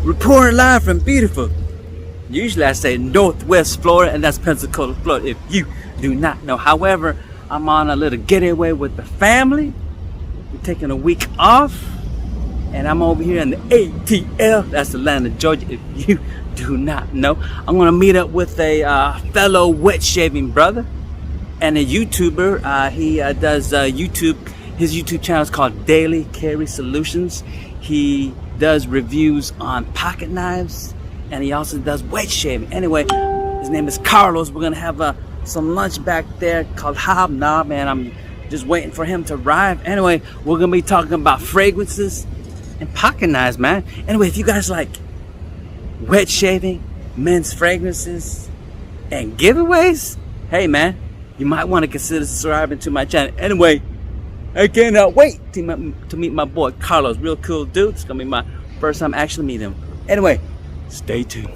reporting live from beautiful, usually I say Northwest Florida, and that's Pensacola, Florida, if you do not know. However, I'm on a little getaway with the family. We're taking a week off, and I'm over here in the ATL, that's Atlanta, Georgia, if you do not know. I'm gonna meet up with a fellow wet shaving brother and a YouTuber. He does YouTube. His YouTube channel is called Daily Carry Solutions. He does reviews on pocket knives, and he also does wet shaving. Anyway, his name is Carlos. We're gonna have some lunch back there called Hobnob, and I'm just waiting for him to arrive. Anyway, we're gonna be talking about fragrances and pocket knives, man. Anyway, if you guys like wet shaving, men's fragrances, and giveaways, hey man, you might want to consider subscribing to my channel. Anyway, I cannot wait to meet my boy Carlos. Real cool dude. It's gonna be my first time actually meeting him. Anyway, stay tuned.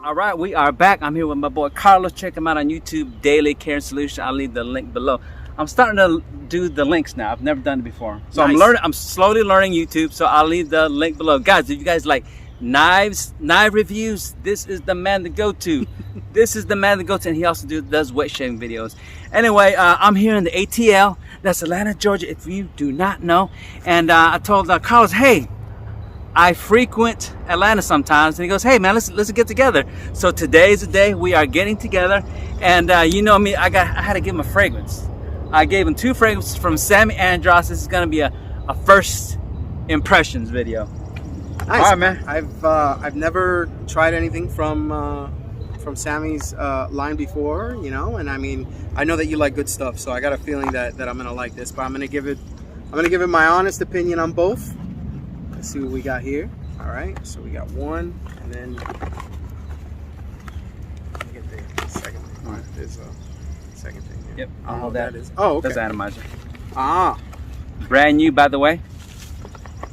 All right, we are back. I'm here with my boy Carlos. Check him out on YouTube, Daily Care Solution. I'll leave the link below. I'm starting to do the links now. I've never done it before. So nice. I'm slowly learning YouTube, so I'll leave the link below. Guys, if you guys like knife reviews, this is the man to go to. This is the man to go to, and he also does wet shaving videos. Anyway, I'm here in the ATL. That's Atlanta, Georgia, if you do not know. And I told Carlos, hey, I frequent Atlanta sometimes, and he goes, hey man, let's get together. So today's the day we are getting together, and you know me, I had to give him a fragrance. I gave him 2 fragrances from SAMY ANDRAUS. This is gonna be a first impressions video. Nice. All right, man. I've never tried anything from SAMY's line before, you know, and I mean, I know that you like good stuff, so I got a feeling that I'm gonna like this, but I'm gonna give it my honest opinion on both. Let's see what we got here. All right, so we got one, and then get the second thing. All right, there's a second thing here. Yep, I'll hold that. Is. Oh, okay. That's atomizer. Ah, brand new, by the way.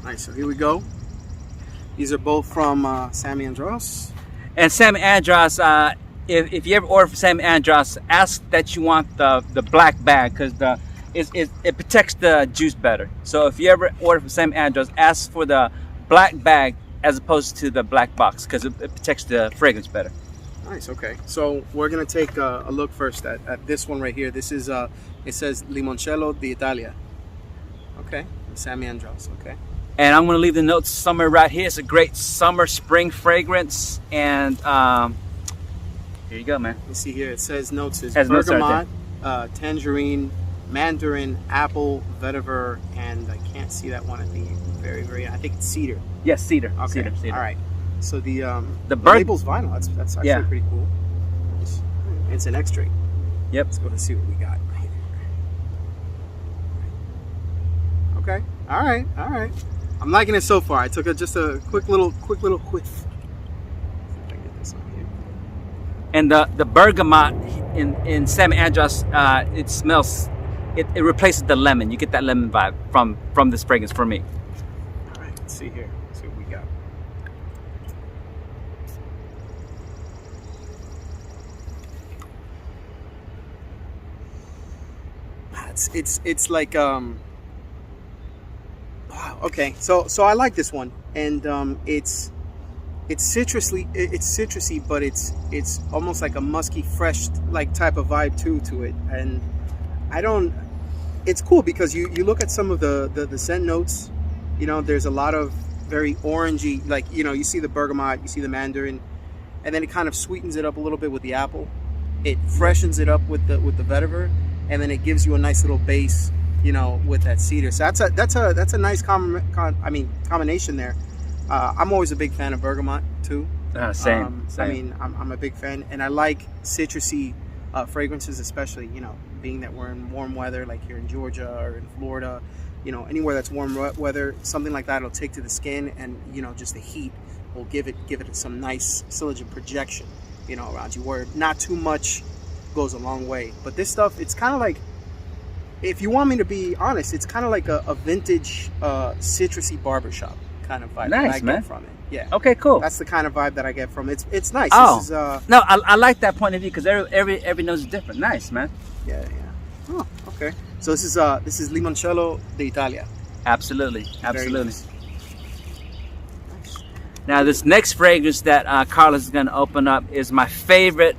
Nice. So here we go. These are both from SAMY ANDRAUS. And SAMY ANDRAUS, if you ever order from SAMY ANDRAUS, ask that you want the black bag, because it protects the juice better. So if you ever order from SAMY ANDRAUS, ask for the black bag as opposed to the black box, because it protects the fragrance better. Nice. Okay, so we're gonna take a look first at this one right here. This is it says Limoncello d'Italia. Okay, SAMY ANDRAUS. Okay. And I'm going to leave the notes somewhere right here. It's a great summer, spring fragrance. And here you go, man. You see here, it says notes is bergamot, tangerine, mandarin, apple, vetiver, and I can't see that one at the very end. I think it's cedar. Yes, cedar. Okay. Cedar. All right. So the label's vinyl. That's actually pretty cool. It's an extrait. Yep. Let's go and see what we got right here. Okay. All right. I'm liking it so far. I took just a quick little whiff. See if I can get this on here. And the bergamot in SAMY ANDRAUS, it smells. It replaces the lemon. You get that lemon vibe from this fragrance for me. All right. Let's see here. Let's see what we got. It's like wow. Okay, so I like this one, and it's citrusy, but it's almost like a musky, fresh like type of vibe to it, and it's cool because you look at some of the scent notes, you know, there's a lot of very orangey, like, you know, you see the bergamot, you see the mandarin, and then it kind of sweetens it up a little bit with the apple, it freshens it up with the vetiver, and then it gives you a nice little base, you know, with that cedar. So that's a nice combination there. I'm always a big fan of bergamot too. Same. I mean, I'm a big fan, and I like citrusy fragrances, especially, you know, being that we're in warm weather, like here in Georgia or in Florida, you know, anywhere that's warm weather, something like that will take to the skin, and, you know, just the heat will give it some nice silage projection, you know, around you, where not too much goes a long way. But this stuff, it's kind of like, if you want me to be honest, it's kind of like a vintage citrusy barbershop kind of vibe that I get from it. Yeah. Okay, cool. That's the kind of vibe that I get from it. It's nice. Oh. This is, no, I like that point of view, because every nose is different. Nice, man. Yeah. Oh, okay. So this is Limoncello d'Italia. Absolutely, Very absolutely. nice. Now this next fragrance that Carlos is going to open up is my favorite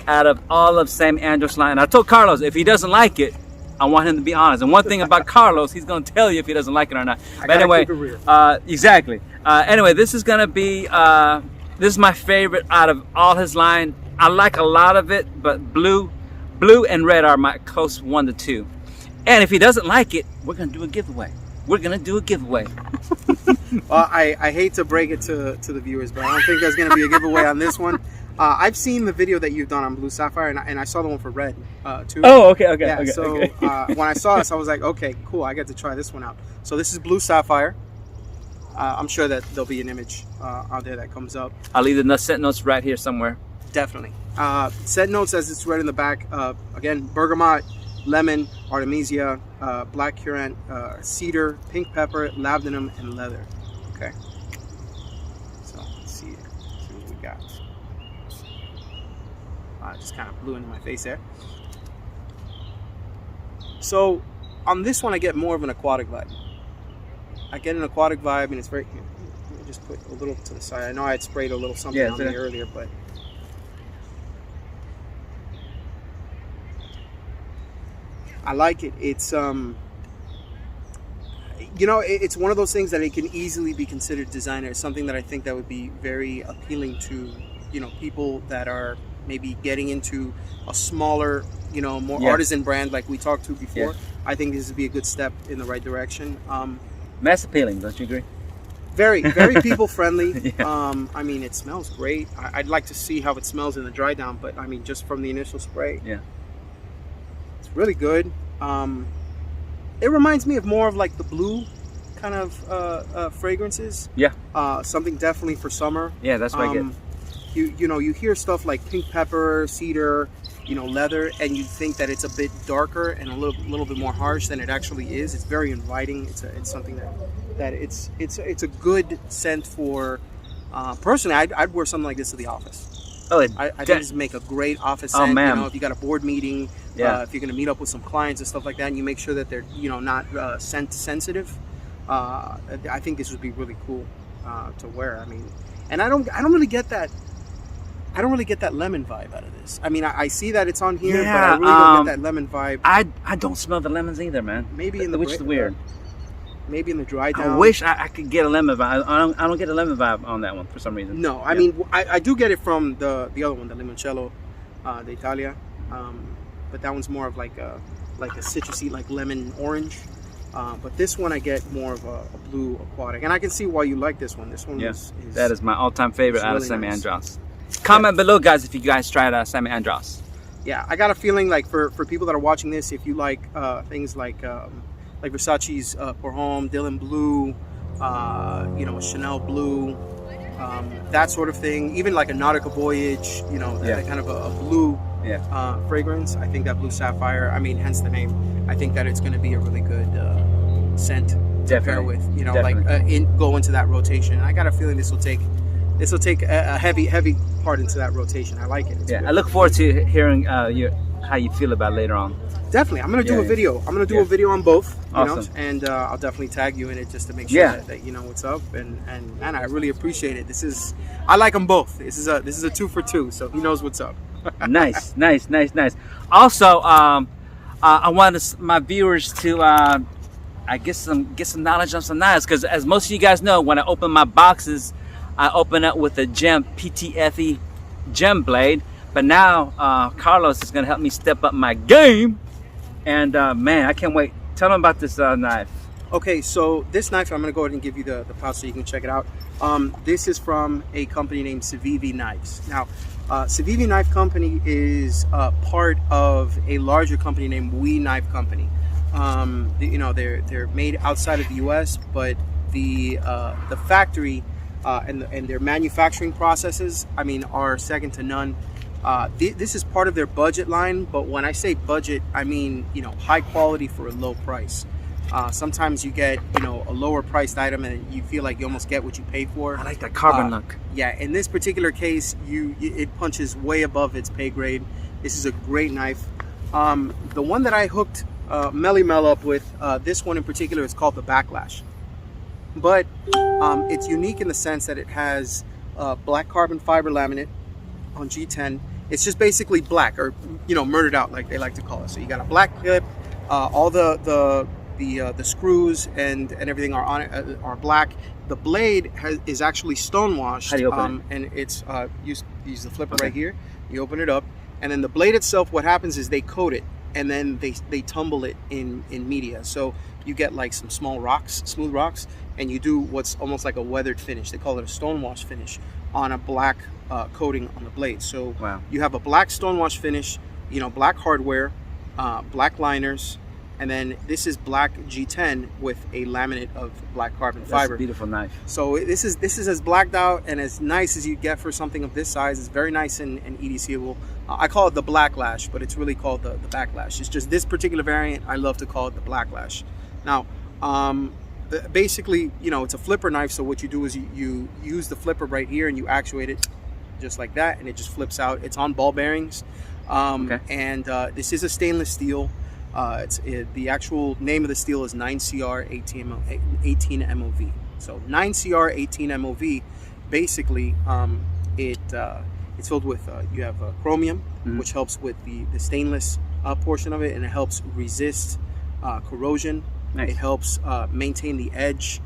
out of all of SAMY ANDRAUS line. I told Carlos if he doesn't like it, I want him to be honest. And one thing about Carlos, he's going to tell you if he doesn't like it or not. But anyway, exactly. Anyway, this is going to be, this is my favorite out of all his line. I like a lot of it, but blue and red are my close 1 to 2. And if he doesn't like it, we're going to do a giveaway. We're going to do a giveaway. Well, I hate to break it to the viewers, but I don't think there's going to be a giveaway on this one. I've seen the video that you've done on Blue Sapphire, and I saw the one for red too. Oh, okay. Yeah, okay, so okay. when I saw this, I was like, okay, cool, I get to try this one out. So this is Blue Sapphire. I'm sure that there'll be an image out there that comes up. I'll leave the scent notes right here somewhere. Definitely. Scent notes, as it's right in the back. Again, bergamot, lemon, artemisia, black currant, cedar, pink pepper, labdanum, and leather. Okay. So let's see what we got. Just kind of blew into my face there. So on this one, I get more of an aquatic vibe. I get an aquatic vibe, and it's very. Here, let me just put a little to the side. I know I had sprayed a little something on there earlier, but. I like it. It's you know, it's one of those things that it can easily be considered designer. It's something that I think that would be very appealing to, you know, people that are maybe getting into a smaller, you know, more artisan brand like we talked to before. I think this would be a good step in the right direction. Mass appealing, don't you agree? Very, very people friendly. I mean, it smells great. I'd like to see how it smells in the dry down, but I mean, just from the initial spray, it's really good. It reminds me of more of like the blue kind of fragrances. Something definitely for summer. Yeah, that's what I get. You know, you hear stuff like pink pepper, cedar, you know, leather, and you think that it's a bit darker and a little bit more harsh than it actually is. It's very inviting. It's something that it's a good scent for. Personally, I'd wear something like this to the office. I think this would make a great office scent. You know, if you got a board meeting, if you're going to meet up with some clients and stuff like that, and you make sure that they're, you know, not scent sensitive. I think this would be really cool to wear. I mean, and I don't really get that. I don't really get that lemon vibe out of this. I mean, I see that it's on here, but I really don't get that lemon vibe. I don't smell the lemons either, man. Maybe in the which is weird. Maybe in the dry down. I wish I could get a lemon vibe. I don't get a lemon vibe on that one for some reason. No, I mean, I do get it from the other one, the Limoncello d'Italia, but that one's more of like a citrusy, like lemon orange. But this one I get more of a blue aquatic, and I can see why you like this one. This one that is my all-time favorite out of SAMY nice. ANDRAUS. Comment below, guys, if you guys tried SAMY ANDRAUS. Yeah, I got a feeling like for people that are watching this, if you like things like Versace's Pour Homme, Dylan Blue, you know, Chanel Blue, that sort of thing, even like a Nautica Voyage, you know, that kind of a blue fragrance. I think that Blue Sapphire, I mean, hence the name, I think that it's going to be a really good scent to pair with, you know, like go into that rotation. I got a feeling this will take a heavy part into that rotation. I like it. It's good. I look forward to hearing how you feel about it later on. Definitely, I'm gonna do a video. I'm gonna do a video on both, you know, and I'll definitely tag you in it just to make sure that you know what's up. And man, I really appreciate it. I like them both. This is a 2 for 2, so he knows what's up. Nice. Also, I wanted my viewers to I get some knowledge on some knives, because as most of you guys know, when I open my boxes, I open up with a gem PTFE gem blade. But now Carlos is gonna help me step up my game, and man, I can't wait. Tell them about this knife. Okay, so this knife, I'm gonna go ahead and give you the pouch so you can check it out. This is from a company named CiViVi Knives. Now, CiViVi Knife Company is part of a larger company named We Knife Company. You know, they're made outside of the U.S., but the factory and their manufacturing processes, I mean, are second to none. This is part of their budget line, but when I say budget, I mean, you know, high quality for a low price. Sometimes you get, you know, a lower priced item and you feel like you almost get what you pay for. I like that carbon look. Yeah, in this particular case, it punches way above its pay grade. This is a great knife. The one that I hooked Melly Mel up with, this one in particular, is called the Backlash. But it's unique in the sense that it has black carbon fiber laminate on G10. It's just basically black, or murdered out, like they like to call it. So you got a black clip. All the screws and everything are on it are black. The blade is actually stone washed. How do you open it? And it's use the flipper right here. You open it up, and then the blade itself, what happens is they coat it, and then they tumble it in media. So you get like some small rocks, smooth rocks, and you do what's almost like a weathered finish. They call it a stone wash finish on a black coating on the blade. So you have a black stone wash finish, black hardware, black liners, and then this is black G10 with a laminate of black carbon fiber. That's a beautiful knife. So this is as blacked out and as nice as you get for something of this size. It's very nice and EDCable. I call it the Blacklash, but it's really called the Backlash. It's just this particular variant, I love to call it the Blacklash. Now, basically, it's a flipper knife. So what you do is you use the flipper right here and you actuate it just like that, and it just flips out. It's on ball bearings, and this is a stainless steel. The actual name of the steel is 9CR 18 MOV. So 9CR 18 MOV, basically, it's filled with you have chromium, which helps with the stainless portion of it, and it helps resist corrosion. Nice. It helps maintain the edge.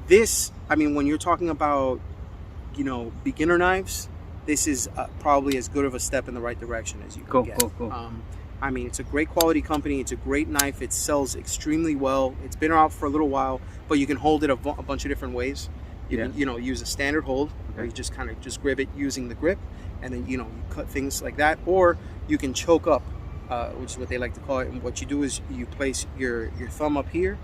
This, I mean, when you're talking about beginner knives, this is probably as good of a step in the right direction as you can get. Cool. I mean, it's a great quality company. It's a great knife. It sells extremely well. It's been around for a little while, but you can hold it a bunch of different ways. You can, use a standard hold, where you just kind of just grip it using the grip, and then you cut things like that, or you can choke up, which is what they like to call it. And what you do is you place your thumb up here,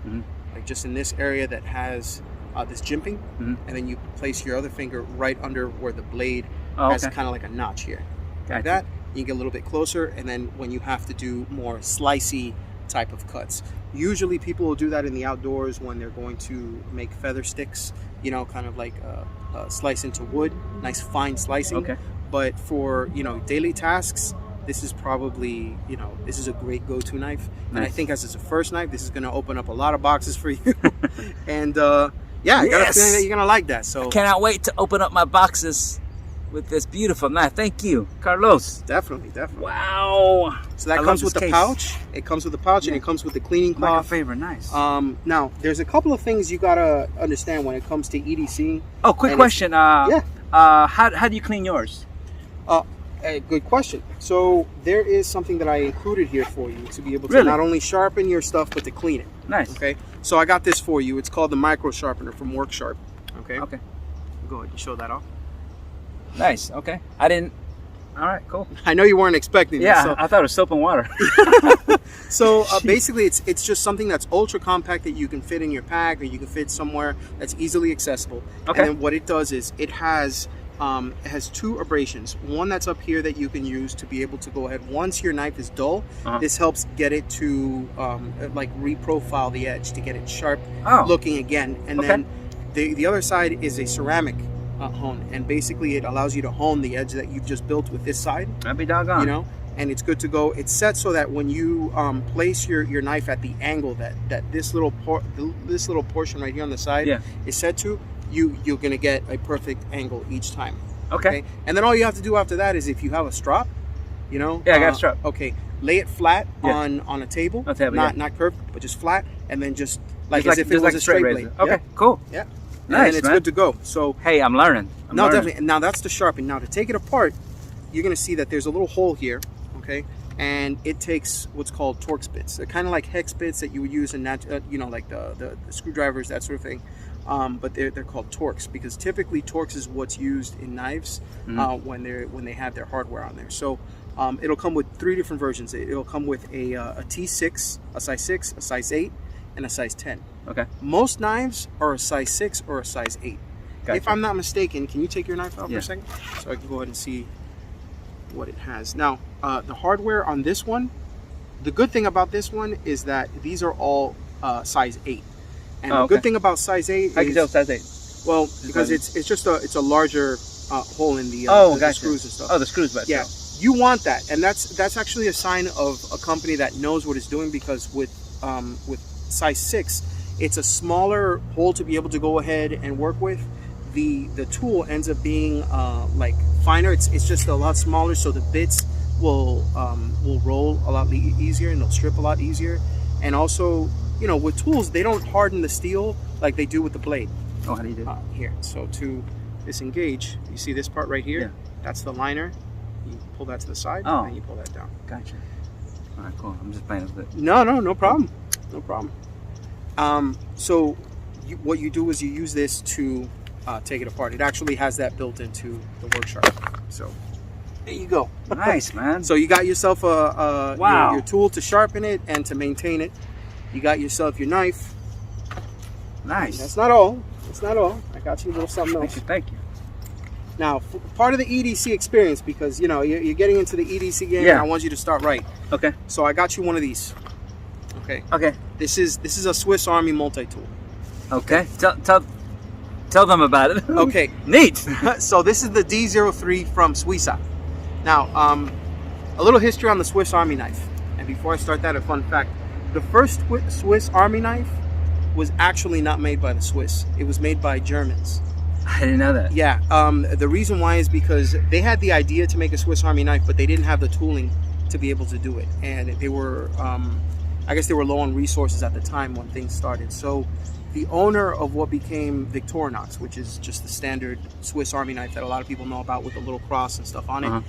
like just in this area that has this jimping, and then you place your other finger right under where the blade has kind of like a notch here, like that. You get a little bit closer, and then when you have to do more slicey type of cuts, usually people will do that in the outdoors when they're going to make feather sticks, kind of like slice into wood, nice fine slicing. But for daily tasks, this is probably this is a great go-to knife. And I think as it's a first knife, this is going to open up a lot of boxes for you. And I got a feeling that you're gonna like that. So I cannot wait to open up my boxes with this beautiful knife. Thank you, Carlos. Definitely. Wow. So that comes with the pouch. It comes with the pouch, and it comes with the cleaning cloth. My favorite, nice. Now, there's a couple of things you gotta understand when it comes to EDC. Oh, quick question. How do you clean yours? A good question. So there is something that I included here for you to be able to not only sharpen your stuff, but to clean it. Nice. Okay. So I got this for you. It's called the Micro Sharpener from Worksharp. Okay. Okay. Go ahead and show that off. Nice. Okay. I didn't. All right. Cool. I know you weren't expecting this. Yeah, So. I thought it was soap and water. So basically, it's just something that's ultra compact that you can fit in your pack, or you can fit somewhere that's easily accessible. Okay. And then what it does is it has two abrasions. One that's up here that you can use to be able to go ahead once your knife is dull. This helps get it to like reprofile the edge to get it sharp looking again. And then the other side is a ceramic hone, and basically it allows you to hone the edge that you've just built with this side. I'd be doggone. And it's good to go. It's set so that when you place your knife at the angle that this little portion right here on the side is set to, you're gonna get a perfect angle each time. Okay. And then all you have to do after that is, if you have a strop, I got a strap. Okay, lay it flat on a table, not curved, but just flat, and then just like as if it was a straight blade. Okay, cool. Yeah. Nice, and it's good to go. So hey, I'm learning. Definitely. Now that's the sharpen. Now to take it apart, you're gonna see that there's a little hole here. Okay. And it takes what's called Torx bits. They're kind of like hex bits that you would use in that, like the screwdrivers, that sort of thing. But they're called Torx because typically Torx is what's used in knives when they have their hardware on there. So it'll come with 3 different versions. It'll come with a T6, a size 6, a size 8, and a size 10. Okay. Most knives are a size 6 or a size 8. Gotcha. If I'm not mistaken, can you take your knife out for a second so I can go ahead and see what it has. Now, the hardware on this one, the good thing about this one is that these are all size 8. And the good thing about size 8 is... I can tell size 8. Well, because it's a larger hole in the screws and stuff. Oh, the screws, yeah. You want that, and that's actually a sign of a company that knows what it's doing, because with size 6, it's a smaller hole to be able to go ahead and work with. The tool ends up being like finer. It's just a lot smaller, so the bits will roll a lot easier, and they'll strip a lot easier. And also, you know, with tools, they don't harden the steel like they do with the blade. Oh, how do you do it? Here, so to disengage, you see this part right here? Yeah. That's the liner. You pull that to the side, Oh. and you pull that down. Gotcha. All right, cool. I'm just playing with it. No problem. No problem. So what you do is you use this to take it apart. It actually has that built into the work sharp. So there you go. Nice, man. So you got yourself a Wow. your tool to sharpen it and to maintain it. You got yourself your knife. Nice. That's not all. That's not all. I got you a little something else. Thank you. Now, part of the EDC experience, because you know you're getting into the EDC game, Yeah. and I want you to start right. Okay. So I got you one of these. Okay. Okay. This is a Swiss Army multi-tool. Okay. Tell them about it. Okay. Neat. So this is the D03 from Suiza. Now, a little history on the Swiss Army knife. And before I start that, a fun fact: the first Swiss Army knife was actually not made by the Swiss. It was made by Germans. I didn't know that. Yeah. The reason why is because they had the idea to make a Swiss Army knife, but they didn't have the tooling to be able to do it, and they were, I guess, they were low on resources at the time when things started. So the owner of what became Victorinox, which is just the standard Swiss Army knife that a lot of people know about with the little cross and stuff on it,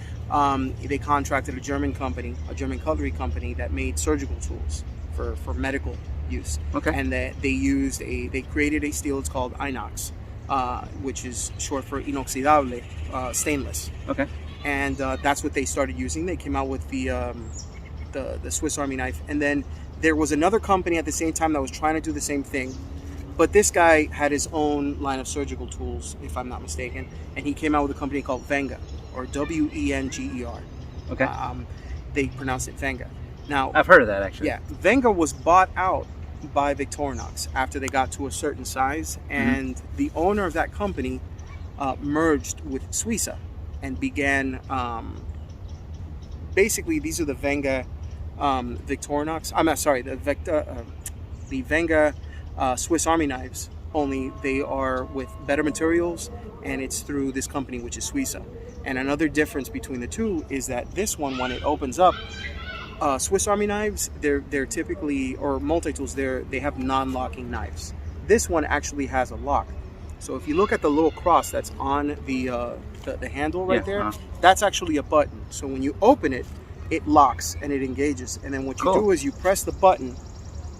they contracted a German company, a German cutlery company that made surgical tools for medical use. Okay. And they created a steel. It's called inox, which is short for inoxidable, stainless. Okay. And that's what they started using. They came out with the Swiss Army knife, and then there was another company at the same time that was trying to do the same thing, but this guy had his own line of surgical tools, if I'm not mistaken, and he came out with a company called Wenger, or Wenger. Okay. They pronounce it Wenger. Now, I've heard of that actually. yeah, Wenger was bought out by Victorinox after they got to a certain size, and the owner of that company merged with Suiza and began, basically these are the Wenger Victorinox, I'm not sorry, the Wenger Swiss Army knives, only they are with better materials, and it's through this company, which is Suiza. And another difference between the two is that this one, when it opens up, Swiss Army knives, they're typically, or multi-tools, they have non-locking knives. This one actually has a lock. So if you look at the little cross that's on the handle right there, that's actually a button. So when you open it, it locks and it engages. And then what you do is you press the button,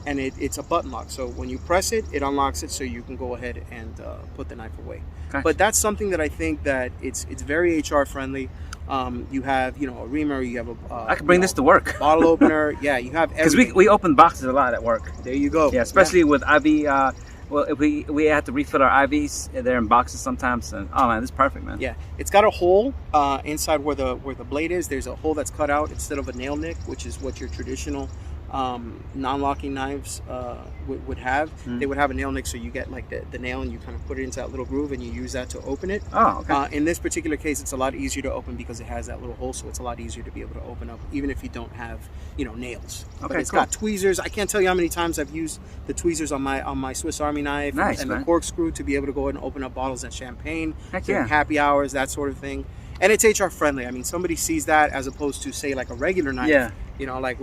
and it's a button lock. So when you press it, it unlocks it, so you can go ahead and put the knife away. Gotcha. But that's something that I think that it's very HR friendly. You have, you know, a reamer, you have a I can bring this to work. Bottle opener. Yeah, you have everything. Because we open boxes a lot at work. There you go. Yeah, especially with IV. Well, if we have to refill our IVs, they're in boxes sometimes. And oh man, this is perfect, man. Yeah, it's got a hole inside where the blade is. There's a hole that's cut out instead of a nail nick, which is what your traditional non-locking knives would have. They would have a nail nick, so you get like the nail and you kind of put it into that little groove and you use that to open it. Oh, okay. In this particular case, it's a lot easier to open because it has that little hole, so it's a lot easier to be able to open up, even if you don't have, you know, nails. Okay, but it's got tweezers. I can't tell you how many times I've used the tweezers on my Swiss Army knife. Nice, and man. the corkscrew to be able to go ahead and open up bottles of champagne Heck during yeah. happy hours, that sort of thing. And it's HR friendly. I mean, somebody sees that as opposed to, say, like a regular knife. Yeah. You know, like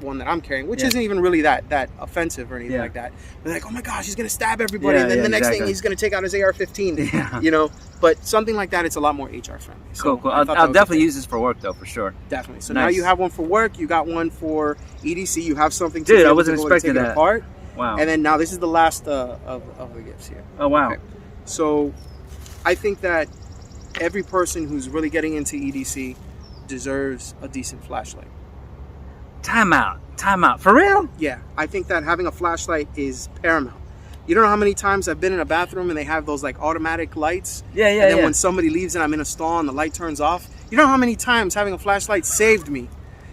one that I'm carrying, which isn't even really that offensive or anything Yeah. like that. But like, oh my gosh, he's gonna stab everybody, Yeah, and then yeah, the next exactly. thing he's gonna take out his AR-15. Yeah. You know, but something like that, it's a lot more HR friendly. So Cool. I thought that I'll was definitely good. use this for work though, for sure. Definitely. So Nice. now you have one for work, you got one for EDC, you have something to Dude, be I able wasn't to go and expecting take it that. apart. Wow. And then now this is the last of the gifts here. Oh wow. Okay. So I think that every person who's really getting into EDC deserves a decent flashlight. Time out. For real? Yeah, I think that having a flashlight is paramount. You don't know how many times I've been in a bathroom and they have those like automatic lights. Yeah, And then when somebody leaves and I'm in a stall and the light turns off, you know how many times having a flashlight saved me.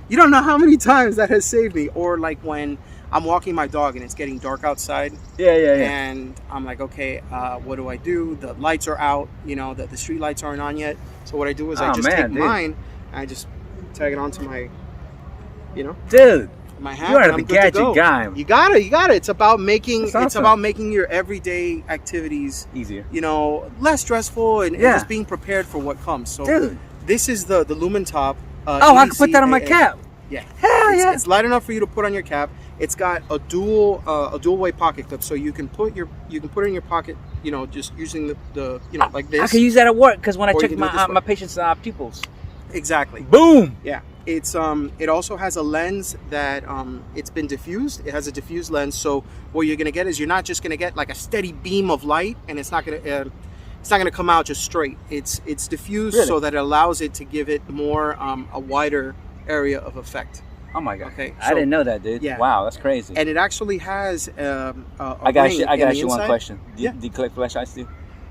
You don't know how many times that has saved me. Or like when I'm walking my dog and it's getting dark outside. Yeah. And I'm like, okay, what do I do? The lights are out, you know, the street lights aren't on yet. So what I do is I just take mine and I just tag it onto my, Dude, my hat. you are and the I'm good to gadget go. guy. You got it. It's about making That's awesome. it's about making your everyday activities, Easier. less stressful and Yeah. just being prepared for what comes. So Dude. this is the Lumen Top. Oh, I can put that on my EDC. cap. Yeah. Hell yeah. It's light enough for you to put on your cap. It's got a dual way pocket clip, so you can put it in your pocket. Just using the like this. I can use that at work because when I Or you check can do it this my way. my patients' pupils. Exactly. Boom. Yeah. It's it also has a lens that it's been diffused. It has a diffused lens, so what you're gonna get is you're not just gonna get like a steady beam of light, and it's not gonna come out just straight. It's diffused Really? so that it allows it to give it more a wider area of effect. Oh my god. Okay, I so- didn't know that, dude. Yeah. Wow, that's crazy. And it actually has a I got ring you. I in got the you one inside. question. Yeah. Do you collect flashlights too?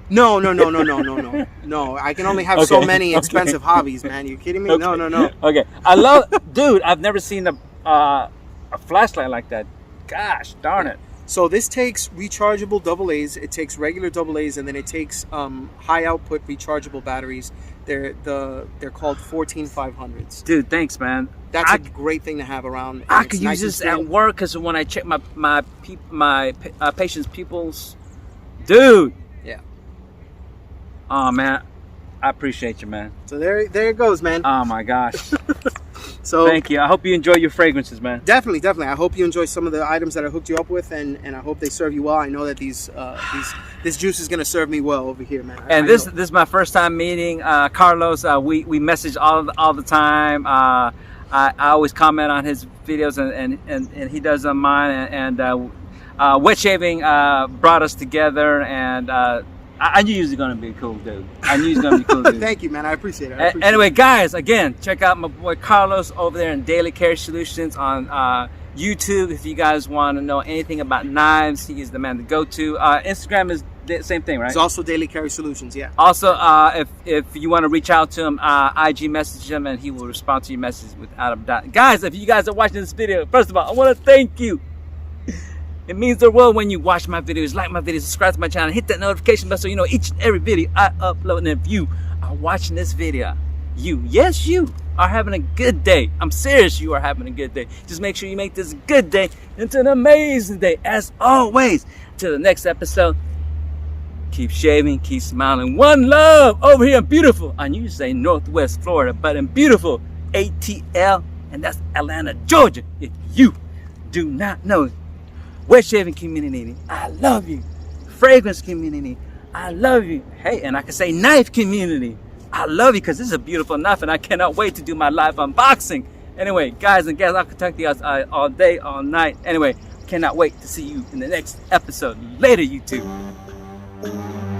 No. No, I can only have so Okay, many okay. expensive hobbies, man. You kidding me? No. Okay, I love, dude. I've never seen a flashlight like that. Gosh, darn it. So this takes rechargeable AA's. It takes regular AA's, and then it takes high output rechargeable batteries. They're called 14500s. Dude, thanks, man. That's I a great thing to have around. and I it's could nice use and this at thin. work because when I check my patients' pupils, dude. Yeah. Oh man, I appreciate you, man. So there it goes, man. Oh my gosh. So Thank you. I hope you enjoy your fragrances, man. definitely. I hope you enjoy some of the items that I hooked you up with, and I hope they serve you well. I know that this juice is gonna serve me well over here, man. And I this know. is my first time meeting Carlos. We message all the time. I always comment on his videos and he does on mine. And wet shaving brought us together, and I knew he was gonna be a cool dude. I knew he was gonna be a cool dude. Thank you, man. I appreciate it. I appreciate Anyway, guys, again, check out my boy Carlos over there in Daily Care Solutions on YouTube. If you guys want to know anything about knives, he is the man to go to. Instagram is the same thing, right? It's also Daily Carry Solutions, yeah. Also, if you want to reach out to him, IG message him and he will respond to your message without a doubt. Guys, if you guys are watching this video, first of all, I want to thank you. It means the world when you watch my videos, like my videos, subscribe to my channel, hit that notification bell so you know each and every video I upload. And if you are watching this video, you are having a good day. I'm serious, you are having a good day. Just make sure you make this good day into an amazing day. As always, till the next episode, keep shaving, keep smiling. One love over here in beautiful, I knew you say Northwest Florida, but in beautiful ATL, and that's Atlanta, Georgia. If you do not know, wet shaving community, I love you. Fragrance community, I love you. Hey, and I can say knife community, I love you, because this is a beautiful knife and I cannot wait to do my live unboxing. Anyway, guys and gals, I'll contact you guys all day, all night. Anyway, cannot wait to see you in the next episode. Later, YouTube.